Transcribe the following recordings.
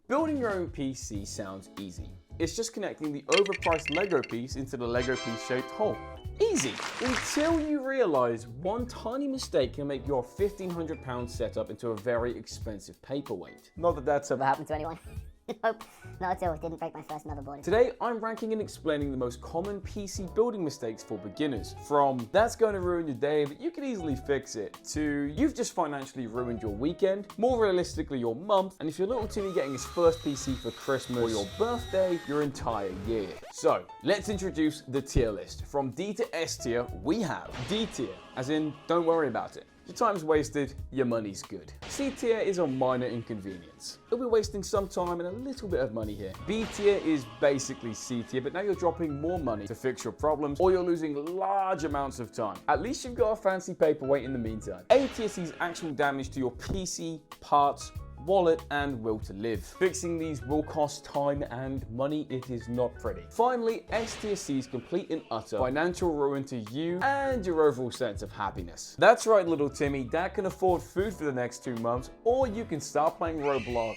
Building your own PC sounds easy. It's just connecting the overpriced Lego piece into the Lego piece shaped hole. Easy, until you realize one tiny mistake can make your £1,500 setup into a very expensive paperweight. Not that that's Ever happened to anyone? Nope, not at all. Didn't break my first motherboard. Today, I'm ranking and explaining the most common PC building mistakes for beginners. From that's going to ruin your day, but you can easily fix it, to you've just financially ruined your weekend, more realistically your month, and if your little Timmy getting his first PC for Christmas or your birthday, your entire year. So, let's introduce the tier list. From D to S tier, we have D tier, as in don't worry about it. Your time's wasted, your money's good. C tier is a minor inconvenience. You'll be wasting some time and a little bit of money here. B tier is basically C tier, but now you're dropping more money to fix your problems, or you're losing large amounts of time. At least you've got a fancy paperweight in the meantime. A tier sees actual damage to your PC, parts, wallet, and will to live. Fixing these will cost time and money. It is not pretty. Finally, S tier sees complete and utter financial ruin to you and your overall sense of happiness. That's right, little Timmy, Dad can afford food for the next 2 months, or you can start playing Roblox.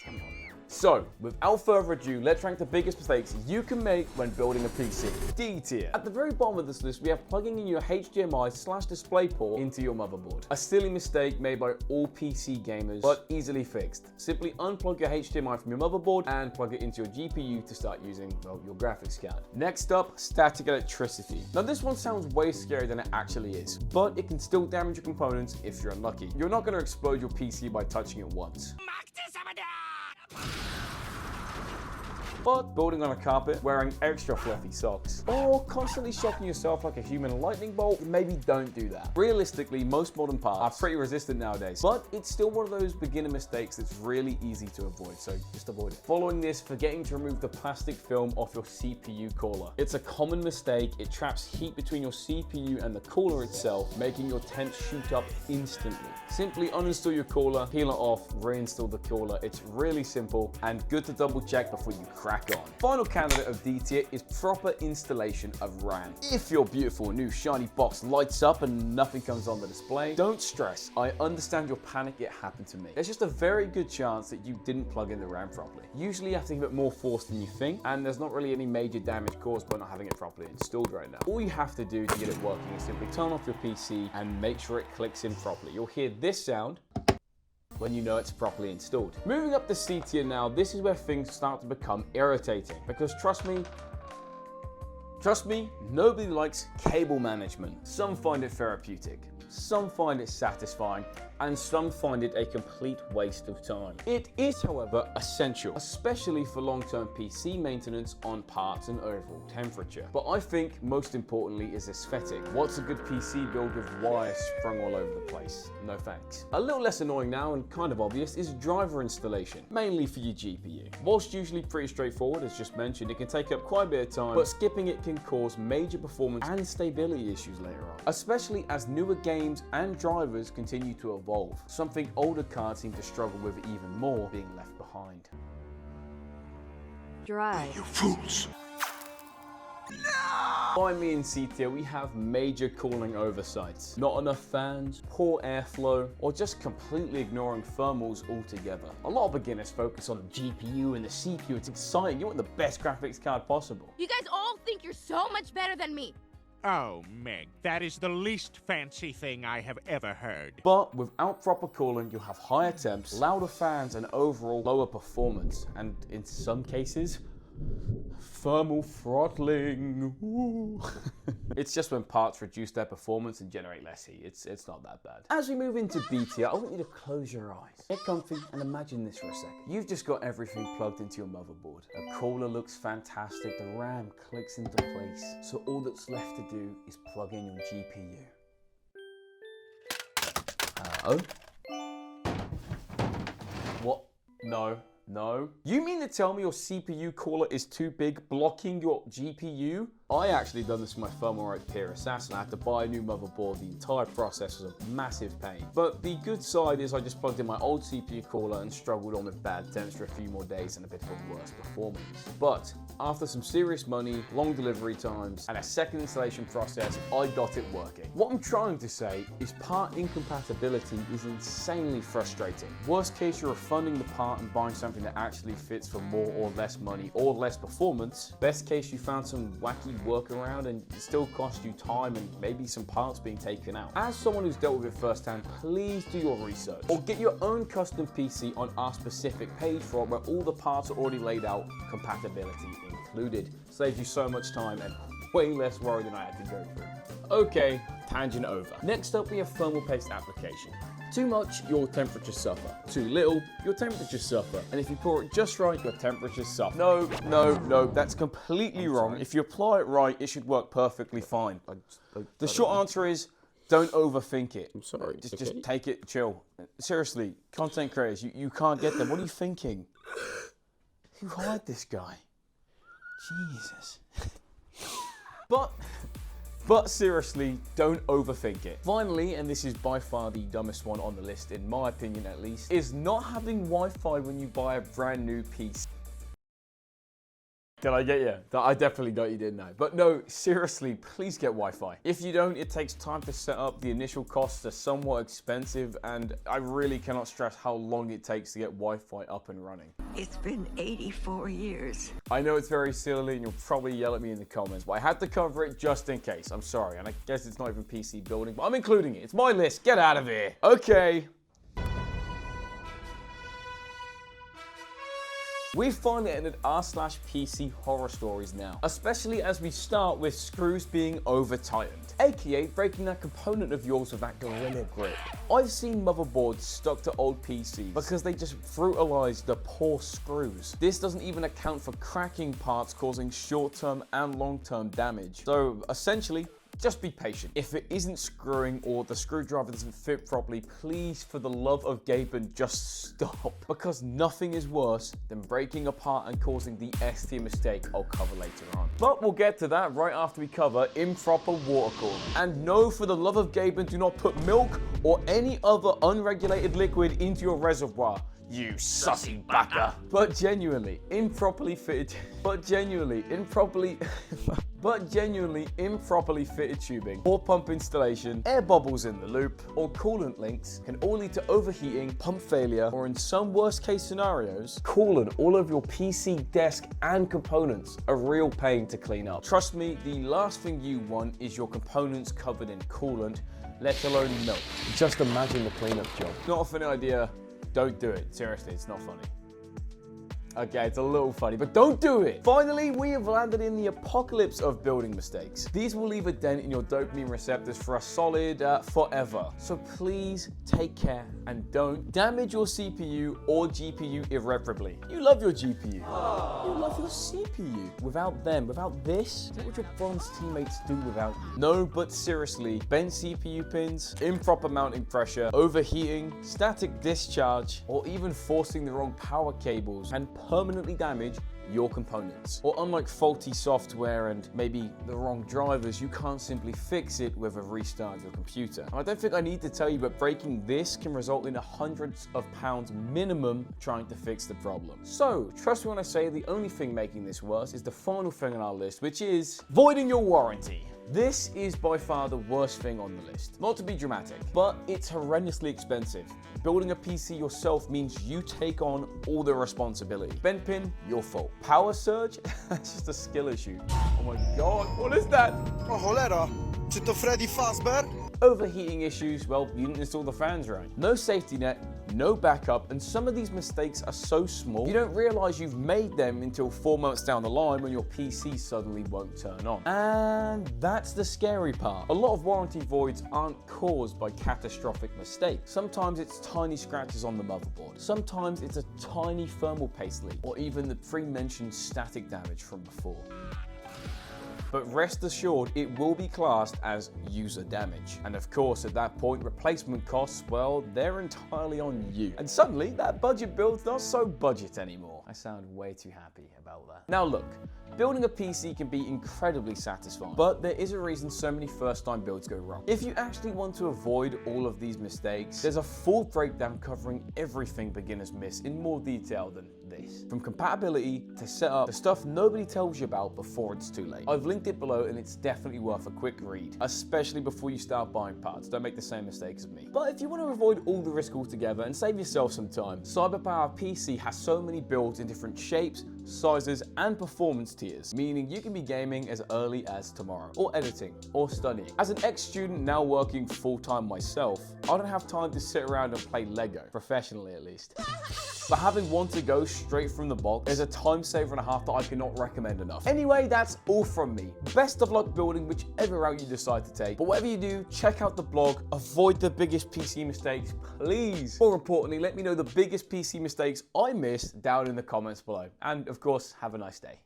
Come on. So, without further ado, let's rank the biggest mistakes you can make when building a PC. D tier. At the very bottom of this list, we have plugging in your HDMI/DisplayPort into your motherboard. A silly mistake made by all PC gamers, but easily fixed. Simply unplug your HDMI from your motherboard and plug it into your GPU to start using, well, your graphics card. Next up, static electricity. Now this one sounds way scarier than it actually is, but it can still damage your components if you're unlucky. You're not going to explode your PC by touching it once. But building on a carpet, wearing extra fluffy socks, or constantly shocking yourself like a human lightning bolt, maybe don't do that. Realistically, most modern parts are pretty resistant nowadays, but it's still one of those beginner mistakes that's really easy to avoid, so just avoid it. Following this, forgetting to remove the plastic film off your CPU cooler. It's a common mistake. It traps heat between your CPU and the cooler itself, making your temps shoot up instantly. Simply uninstall your cooler, peel it off, reinstall the cooler. It's really simple and good to double check before you crack on. Final candidate of D tier is proper installation of RAM. If your beautiful new shiny box lights up and nothing comes on the display, don't stress. I understand your panic, it happened to me. There's just a very good chance that you didn't plug in the RAM properly. Usually you have to give it more force than you think, and there's not really any major damage caused by not having it properly installed right now. All you have to do to get it working is simply turn off your PC and make sure it clicks in properly. You'll hear this sound when you know it's properly installed. Moving up to C tier now, this is where things start to become irritating, because trust me, nobody likes cable management. Some find it therapeutic, some find it satisfying, and some find it a complete waste of time. It is, however, essential, especially for long-term PC maintenance on parts and overall temperature. But I think most importantly is aesthetic. What's a good PC build with wires sprung all over the place? No thanks. A little less annoying now and kind of obvious is driver installation, mainly for your GPU. Whilst usually pretty straightforward, as just mentioned, it can take up quite a bit of time, but skipping it can cause major performance and stability issues later on, especially as newer games and drivers continue to evolve. Something older cards seem to struggle with even more, being left behind. Dry. You fools! By me in C tier, we have major cooling oversights. Not enough fans, poor airflow, or just completely ignoring thermals altogether. A lot of beginners focus on the GPU and the CPU. It's exciting. You want the best graphics card possible. You guys all think you're so much better than me. Oh, Meg, that is the least fancy thing I have ever heard. But without proper cooling, you'll have higher temps, louder fans, and overall lower performance. And in some cases, thermal throttling. It's just when parts reduce their performance and generate less heat. It's not that bad. As we move into B tier, I want you to close your eyes, get comfy, and imagine this for a second. You've just got everything plugged into your motherboard. The cooler looks fantastic, the RAM clicks into place. So all that's left to do is plug in your GPU. What? No. You mean to tell me your CPU cooler is too big, blocking your GPU? I actually done this with my Thermalright Peer Assassin. I had to buy a new motherboard. The entire process was a massive pain. But the good side is I just plugged in my old CPU cooler and struggled on with bad temps for a few more days and a bit of a worse performance. But after some serious money, long delivery times, and a second installation process, I got it working. What I'm trying to say is part incompatibility is insanely frustrating. Worst case, you're refunding the part and buying something that actually fits for more or less money or less performance. Best case, you found some wacky workaround and it still cost you time and maybe some parts being taken out. As someone who's dealt with it firsthand, please do your research or get your own custom PC on our specific page for it where all the parts are already laid out, compatibility included. Saves you so much time and way less worry than I had to go through. Okay, tangent over. Next up, we have thermal paste application. Too much, your temperatures suffer. Too little, your temperatures suffer. And if you pour it just right, your temperatures suffer. No, that's completely wrong. If you apply it right, it should work perfectly fine. The short answer is, don't overthink it. I'm sorry. Just take it, chill. Seriously, content creators, you can't get them. What are you thinking? Who hired this guy? Jesus. But seriously, don't overthink it. Finally, and this is by far the dumbest one on the list, in my opinion at least, is not having Wi-Fi when you buy a brand new PC. Did I get you? I definitely thought you didn't know. But no, seriously, please get Wi-Fi. If you don't, it takes time to set up. The initial costs are somewhat expensive, and I really cannot stress how long it takes to get Wi-Fi up and running. It's been 84 years. I know it's very silly, and you'll probably yell at me in the comments, but I had to cover it just in case. I'm sorry, and I guess it's not even PC building, but I'm including it. It's my list. Get out of here. Okay. We've finally ended r/PC horror stories now, especially as we start with screws being over-tightened, aka breaking that component of yours with that gorilla grip. I've seen motherboards stuck to old PCs because they just brutalized the poor screws. This doesn't even account for cracking parts causing short-term and long-term damage. So essentially, just be patient. If it isn't screwing or the screwdriver doesn't fit properly, please, for the love of Gaben, just stop. Because nothing is worse than breaking apart and causing the S-tier mistake I'll cover later on. But we'll get to that right after we cover improper water cooling. And no, for the love of Gaben, do not put milk or any other unregulated liquid into your reservoir. You sussy baka. But genuinely, improperly fitted tubing, or pump installation, air bubbles in the loop, or coolant leaks can all lead to overheating, pump failure, or in some worst case scenarios, coolant all over your PC desk and components. A real pain to clean up. Trust me, the last thing you want is your components covered in coolant, let alone milk. Just imagine the cleanup job. Not a funny idea. Don't do it. Seriously, it's not funny. Okay, it's a little funny, but don't do it. Finally, we have landed in the apocalypse of building mistakes. These will leave a dent in your dopamine receptors for a solid forever. So please take care and don't damage your CPU or GPU irreparably. You love your GPU. You love your CPU. Without them, without this, what would your bronze teammates do without you? No, but seriously, bent CPU pins, improper mounting pressure, overheating, static discharge, or even forcing the wrong power cables and permanently damage your components. Or unlike faulty software and maybe the wrong drivers, you can't simply fix it with a restart of your computer. And I don't think I need to tell you, but breaking this can result in hundreds of pounds minimum trying to fix the problem. So trust me when I say the only thing making this worse is the final thing on our list, which is voiding your warranty. This is by far the worst thing on the list. Not to be dramatic, but it's horrendously expensive. Building a PC yourself means you take on all the responsibility. Bent pin, your fault. Power surge, that's just a skill issue. Oh my god, what is that? Oh cholera, czy to Freddy Fazbear? Overheating issues, well, you didn't install the fans right. No safety net, no backup, and some of these mistakes are so small, you don't realize you've made them until 4 months down the line when your PC suddenly won't turn on. And that's the scary part. A lot of warranty voids aren't caused by catastrophic mistakes. Sometimes it's tiny scratches on the motherboard. Sometimes it's a tiny thermal paste leak, or even the pre-mentioned static damage from before. but rest assured it will be classed as user damage. And of course, at that point, replacement costs, well, they're entirely on you. And suddenly, that budget build's not so budget anymore. I sound way too happy about that. Now look, building a PC can be incredibly satisfying, but there is a reason so many first-time builds go wrong. If you actually want to avoid all of these mistakes, there's a full breakdown covering everything beginners miss in more detail than this. From compatibility to setup to stuff nobody tells you about before it's too late. I've linked it below and it's definitely worth a quick read, especially before you start buying parts. Don't make the same mistake as me. But if you want to avoid all the risk altogether and save yourself some time, CyberPowerPC has so many builds in different shapes, sizes, and performance tiers, meaning you can be gaming as early as tomorrow, or editing, or studying. As an ex-student now working full-time myself, I don't have time to sit around and play Lego, professionally at least. But having one to go straight from the box is a time saver and a half that I cannot recommend enough. Anyway, that's all from me. Best of luck building whichever route you decide to take. But whatever you do, check out the blog, avoid the biggest PC mistakes, please. More importantly, let me know the biggest PC mistakes I missed down in the comments below. And of course, have a nice day.